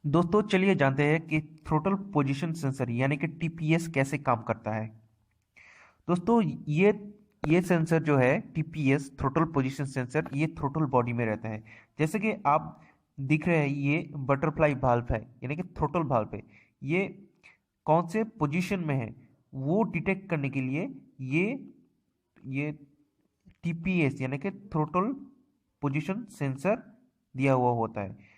दोस्तों चलिए जानते हैं कि थ्रोटल पोजीशन सेंसर यानी कि टीपीएस कैसे काम करता है। दोस्तों ये सेंसर जो है टीपीएस थ्रोटल पोजीशन सेंसर ये थ्रोटल बॉडी में रहता है। जैसे कि आप दिख रहे हैं ये बटरफ्लाई भाल्व है यानी कि थ्रोटल भाल्व है। ये कौन से पोजीशन में है वो डिटेक्ट करने के लिए ये ये टीपीएस यानी कि थ्रोटल पोजीशन सेंसर दिया हुआ होता है।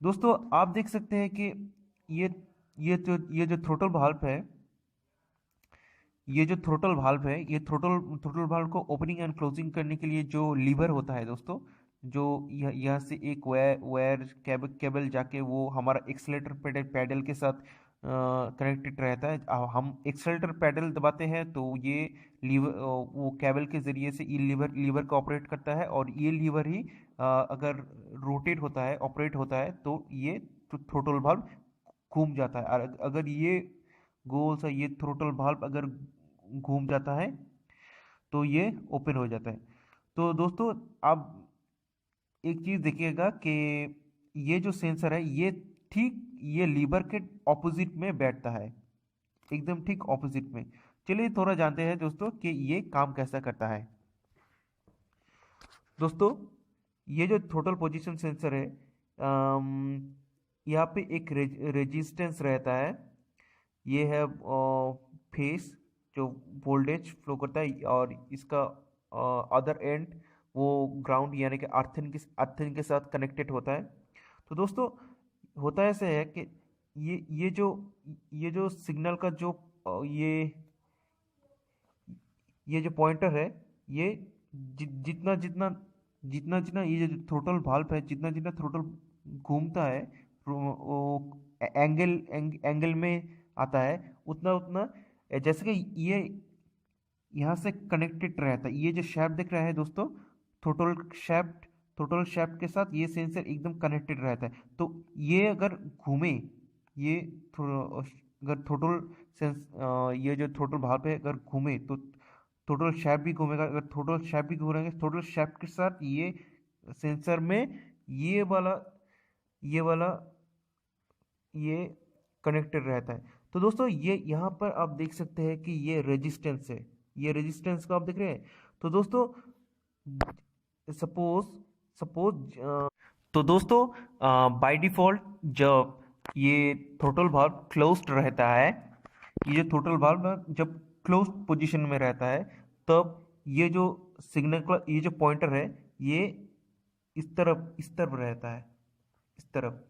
दोस्तों आप देख सकते हैं कि ये ये जो थ्रोटल वाल्व है, ये जो थ्रोटल वाल्व है, ये थ्रोटल थ्रोटल वाल्व को ओपनिंग एंड क्लोजिंग करने के लिए जो लीवर होता है दोस्तों, जो यहाँ से एक वायर केबल केबल जाके वो हमारा एक्सीलेटर पैडल के साथ कनेक्टेड रहता है। हम एक्सीलेटर पैडल दबाते हैं तो ये लीवर वो केबल के जरिए से ये लीवर लीवर को ऑपरेट करता है, और ये लीवर ही अगर रोटेट होता है ऑपरेट होता है तो ये थ्रोटल वाल्व घूम जाता है। और अगर ये गोल सा ये थ्रोटल वाल्व अगर घूम जाता है तो ये ओपन हो जाता है। तो दोस्तों आप एक चीज देखिएगा कि ये जो सेंसर है ये ठीक ये लीवर के ऑपोजिट में बैठता है, एकदम ठीक ऑपोजिट में। चलिए थोड़ा जानते हैं दोस्तों कि ये काम कैसा करता है। दोस्तों ये जो थ्रोटल पोजीशन सेंसर है, यहाँ पे एक रेजिस्टेंस रहता है। ये है फेस जो वोल्टेज फ्लो करता है, और इसका अदर एंड वो ग्राउंड यानी कि अर्थिंग के साथ कनेक्टेड होता है। तो दोस्तों होता ऐसे है कि ये जो ये जो सिग्नल का जो ये जो पॉइंटर है, ये जितना जितना जितना जितना ये जो थ्रोटल वाल्व है, जितना जितना थ्रोटल घूमता है वो एंगल में आता है, उतना उतना जैसे कि ये यहाँ से कनेक्टेड रहता है। ये जो शाफ्ट दिख रहा है दोस्तों, थ्रोटल शाफ्ट के साथ ये सेंसर एकदम कनेक्टेड रहता है। तो ये अगर घूमे, ये अगर थ्रोटल सेंस ये जो थ्रोटल भाग है अगर घूमे तो थ्रोटल शाफ्ट भी घूमेगा। अगर थ्रोटल शाफ्ट भी घूमेंगे, थ्रोटल शाफ्ट के साथ ये सेंसर में ये वाला ये वाला ये कनेक्टेड रहता है। तो दोस्तों ये यहाँ पर आप देख सकते हैं कि ये रेजिस्टेंस है, ये रेजिस्टेंस को आप देख रहे हैं। तो दोस्तों सपोज सपोज तो दोस्तों बाय डिफॉल्ट जब ये थ्रोटल वाल्व क्लोज्ड रहता है, ये जो थ्रोटल वाल्व जब क्लोज्ड पोजीशन में रहता है, तब ये जो सिग्नल का ये जो पॉइंटर है ये इस तरफ रहता है, इस तरफ।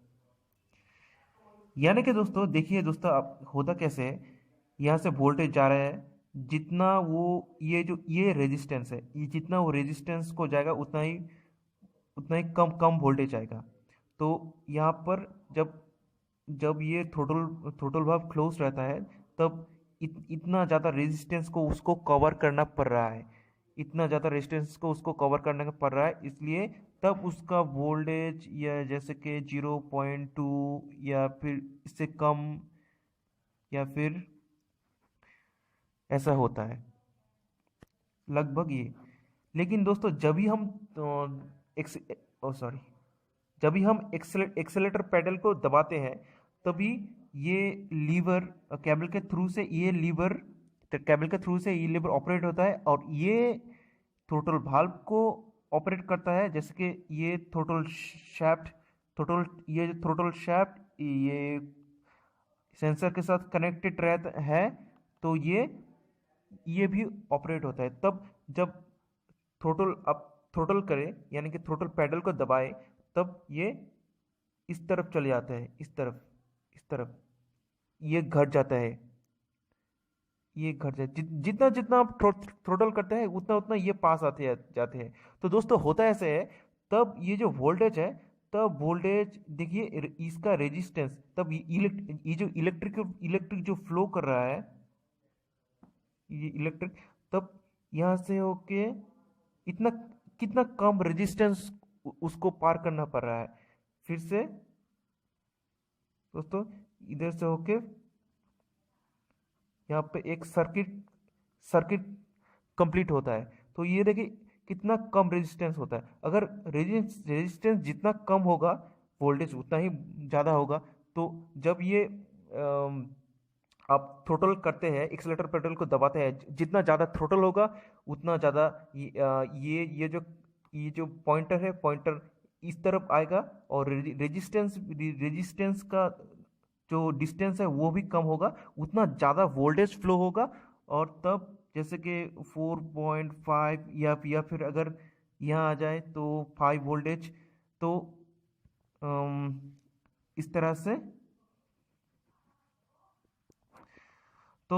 यानी कि दोस्तों देखिए दोस्तों, आप होता कैसे है, यहाँ से वोल्टेज जा रहा है, जितना वो ये जो ये रेजिस्टेंस है, ये जितना वो रेजिस्टेंस को जाएगा उतना ही कम कम वोल्टेज आएगा। तो यहाँ पर जब जब ये थ्रोटल वाल्व क्लोज रहता है, तब इतना ज़्यादा रेजिस्टेंस को उसको कवर करना पड़ रहा है, इतना ज़्यादा रेजिस्टेंस को उसको कवर करना पड़ रहा है, इसलिए तब उसका वोल्टेज या जैसे कि 0.2 या फिर इससे कम या फिर ऐसा होता है लगभग ये। लेकिन दोस्तों जब भी हम एक्स सॉरी जब भी हम एक्सेलेटर पेडल को दबाते हैं, तभी ये लीवर केबल के थ्रू से ये लीवर ऑपरेट होता है, और ये थ्रोटल वाल्व को ऑपरेट करता है। जैसे कि ये थ्रोटल ये जो थ्रोटल शाफ्ट ये सेंसर के साथ कनेक्टेड रहता है, तो ये भी ऑपरेट होता है। तब जब थ्रोटल करे यानी कि थ्रोटल पैडल को दबाए, तब ये इस तरफ चले जाता है, इस तरफ ये घट जाता है, ये घट जाए जितना जितना आप थ्रोटल करते हैं उतना उतना ये पास आते जाते हैं। तो दोस्तों होता ऐसे है, तब ये जो वोल्टेज है, तब वोल्टेज देखिए इसका रेजिस्टेंस, तब ये जो इलेक्ट्रिक जो फ्लो कर रहा है, ये इलेक्ट्रिक, तब यहाँ से होके इतना कितना कम रेजिस्टेंस उसको पार करना पड़ रहा है। फिर से दोस्तों इधर से होके यहाँ पे एक सर्किट सर्किट कंप्लीट होता है। तो ये देखिए कितना कम रेजिस्टेंस होता है। अगर रेजिस्टेंस जितना कम होगा, वोल्टेज उतना ही ज़्यादा होगा। तो जब ये आप थ्रोटल करते हैं, एक्सेलेरेटर पेडल को दबाते हैं, जितना ज़्यादा थ्रोटल होगा उतना ज़्यादा ये जो पॉइंटर है, पॉइंटर इस तरफ आएगा, और रेजिस्टेंस का जो डिस्टेंस है वो भी कम होगा, उतना ज़्यादा वोल्टेज फ्लो होगा। और तब जैसे कि 4.5 या फिर अगर यहाँ आ जाए तो 5 वोल्टेज, तो इस तरह से। तो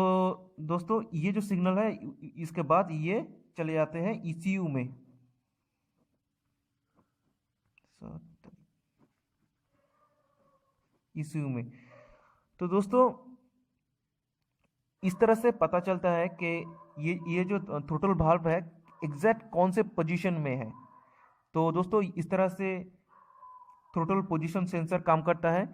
दोस्तों ये जो सिग्नल है, इसके बाद ये चले जाते हैं ईसीयू में। ईसीयू में। तो दोस्तों इस तरह से पता चलता है कि ये जो थ्रोटल वाल्व है एग्जैक्ट कौन से पोजीशन में है। तो दोस्तों इस तरह से थ्रोटल पोजीशन सेंसर काम करता है।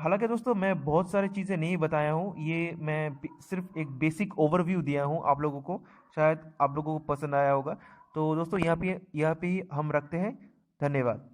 हालांकि दोस्तों मैं बहुत सारी चीज़ें नहीं बताया हूँ, ये मैं सिर्फ एक बेसिक ओवरव्यू दिया हूँ आप लोगों को, शायद आप लोगों को पसंद आया होगा। तो दोस्तों यहाँ पे ही हम रखते हैं। धन्यवाद।